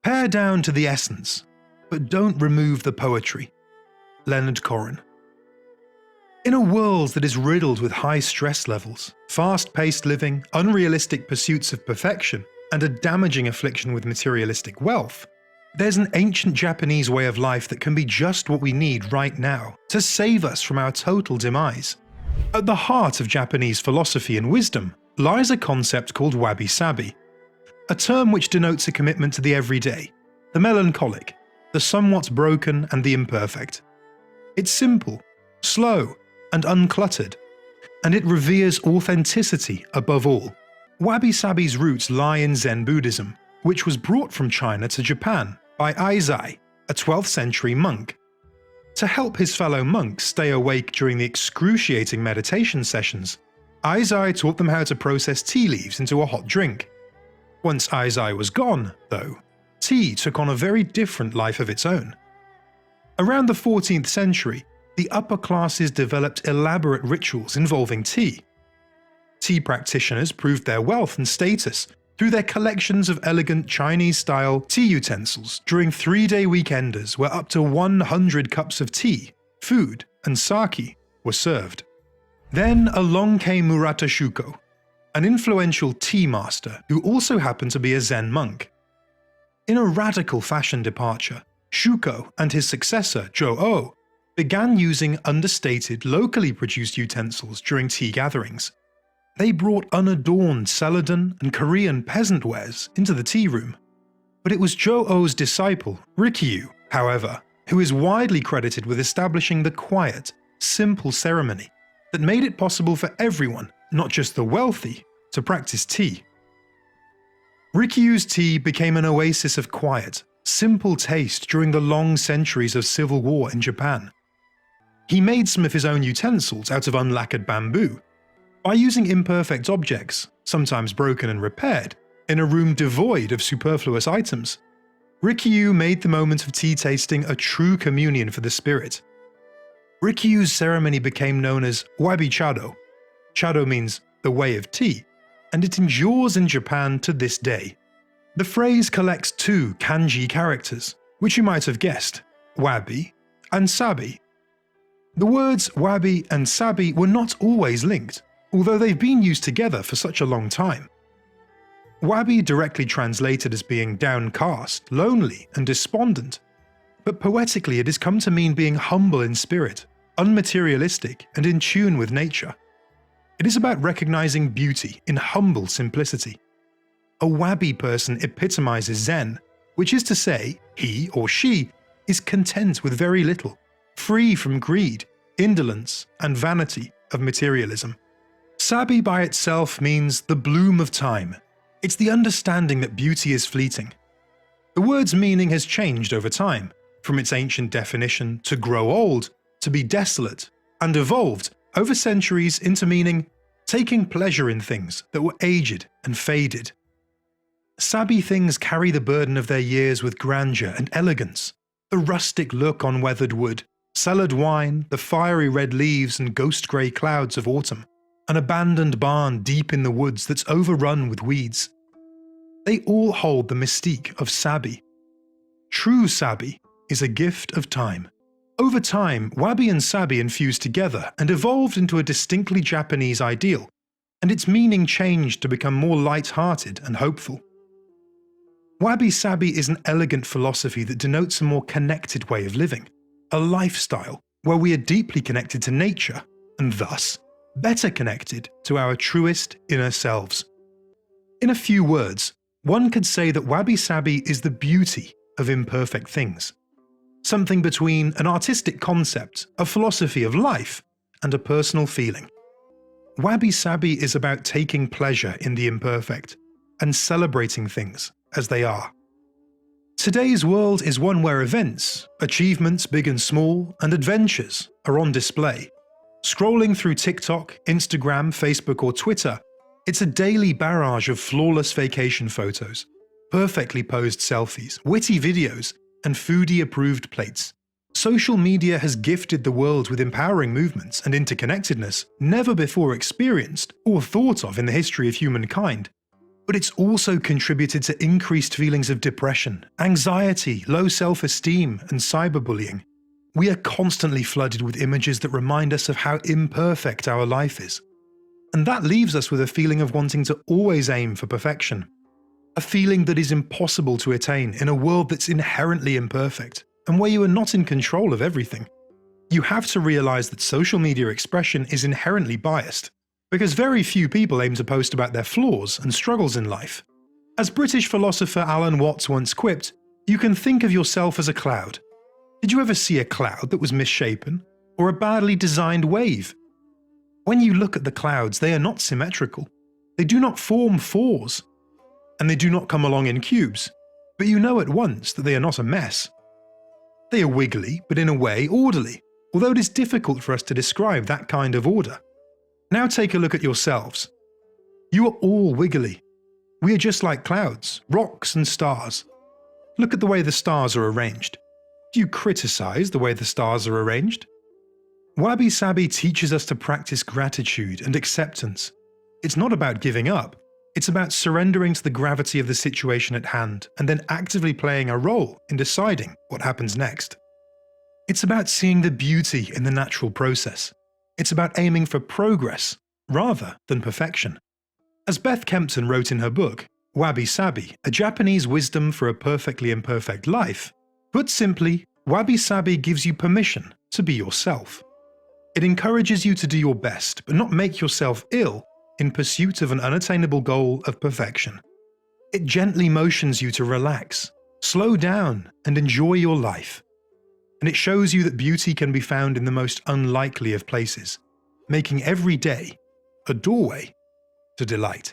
Pare down to the essence, but don't remove the poetry. Leonard Cohen. In a world that is riddled with high stress levels, fast-paced living, unrealistic pursuits of perfection, and a damaging affliction with materialistic wealth, there's an ancient Japanese way of life that can be just what we need right now to save us from our total demise. At the heart of Japanese philosophy and wisdom lies a concept called Wabi-Sabi, a term which denotes a commitment to the everyday, the melancholic, the somewhat broken and the imperfect. It's simple, slow, and uncluttered, and it reveres authenticity above all. Wabi-Sabi's roots lie in Zen Buddhism, which was brought from China to Japan by Eizai, a 12th century monk. To help his fellow monks stay awake during the excruciating meditation sessions, Eizai taught them how to process tea leaves into a hot drink. Once Eizai was gone, though, tea took on a very different life of its own. Around the 14th century, the upper classes developed elaborate rituals involving tea. Tea practitioners proved their wealth and status through their collections of elegant Chinese-style tea utensils during 3-day weekenders where up to 100 cups of tea, food, and sake were served. Then along came Murata Shuko, an influential tea master who also happened to be a Zen monk. In a radical fashion departure, Shuko and his successor, Jo-Oh, began using understated, locally produced utensils during tea gatherings. They brought unadorned celadon and Korean peasant wares into the tea room. But it was Jo-Oh's disciple, Rikyu, however, who is widely credited with establishing the quiet, simple ceremony that made it possible for everyone, not just the wealthy, to practice tea. Rikyu's tea became an oasis of quiet, simple taste during the long centuries of civil war in Japan. He made some of his own utensils out of unlacquered bamboo. By using imperfect objects, sometimes broken and repaired, in a room devoid of superfluous items, Rikyu made the moment of tea tasting a true communion for the spirit. Rikyu's ceremony became known as Wabi-Chado. Chado means the way of tea, and it endures in Japan to this day. The phrase collects 2 kanji characters, which you might have guessed, wabi and sabi. The words wabi and sabi were not always linked, although they've been used together for such a long time. Wabi directly translated as being downcast, lonely, and despondent, but poetically it has come to mean being humble in spirit, unmaterialistic, and in tune with nature. It is about recognizing beauty in humble simplicity. A wabi person epitomizes Zen, which is to say, he or she is content with very little, free from greed, indolence, and vanity of materialism. Sabi by itself means the bloom of time. It's the understanding that beauty is fleeting. The word's meaning has changed over time, from its ancient definition to grow old, to be desolate, and evolved over centuries into meaning taking pleasure in things that were aged and faded. Sabi things carry the burden of their years with grandeur and elegance, the rustic look on weathered wood, cellared wine, the fiery red leaves and ghost-grey clouds of autumn, an abandoned barn deep in the woods that's overrun with weeds. They all hold the mystique of Sabi. True Sabi is a gift of time. Over time, Wabi and Sabi infused together and evolved into a distinctly Japanese ideal, and its meaning changed to become more light-hearted and hopeful. Wabi-Sabi is an elegant philosophy that denotes a more connected way of living, a lifestyle where we are deeply connected to nature, and thus, better connected to our truest inner selves. In a few words, one could say that Wabi-Sabi is the beauty of imperfect things. Something between an artistic concept, a philosophy of life, and a personal feeling. Wabi-Sabi is about taking pleasure in the imperfect and celebrating things as they are. Today's world is one where events, achievements big and small, and adventures are on display. Scrolling through TikTok, Instagram, Facebook, or Twitter, it's a daily barrage of flawless vacation photos, perfectly posed selfies, witty videos, and foodie-approved plates. Social media has gifted the world with empowering movements and interconnectedness never before experienced or thought of in the history of humankind. But it's also contributed to increased feelings of depression, anxiety, low self-esteem, and cyberbullying. We are constantly flooded with images that remind us of how imperfect our life is. And that leaves us with a feeling of wanting to always aim for perfection. A feeling that is impossible to attain in a world that's inherently imperfect, and where you are not in control of everything. You have to realize that social media expression is inherently biased, because very few people aim to post about their flaws and struggles in life. As British philosopher Alan Watts once quipped, you can think of yourself as a cloud. Did you ever see a cloud that was misshapen, or a badly designed wave? When you look at the clouds, they are not symmetrical. They do not form fours, and they do not come along in cubes, but you know at once that they are not a mess. They are wiggly, but in a way orderly, although it is difficult for us to describe that kind of order. Now take a look at yourselves. You are all wiggly. We are just like clouds, rocks and stars. Look at the way the stars are arranged. Do you criticize the way the stars are arranged? Wabi-Sabi teaches us to practice gratitude and acceptance. It's not about giving up. It's about surrendering to the gravity of the situation at hand and then actively playing a role in deciding what happens next. It's about seeing the beauty in the natural process. It's about aiming for progress rather than perfection. As Beth Kempton wrote in her book, Wabi-Sabi, A Japanese Wisdom for a Perfectly Imperfect Life, put simply, Wabi-Sabi gives you permission to be yourself. It encourages you to do your best, but not make yourself ill in pursuit of an unattainable goal of perfection. It gently motions you to relax, slow down, and enjoy your life. And it shows you that beauty can be found in the most unlikely of places, making every day a doorway to delight.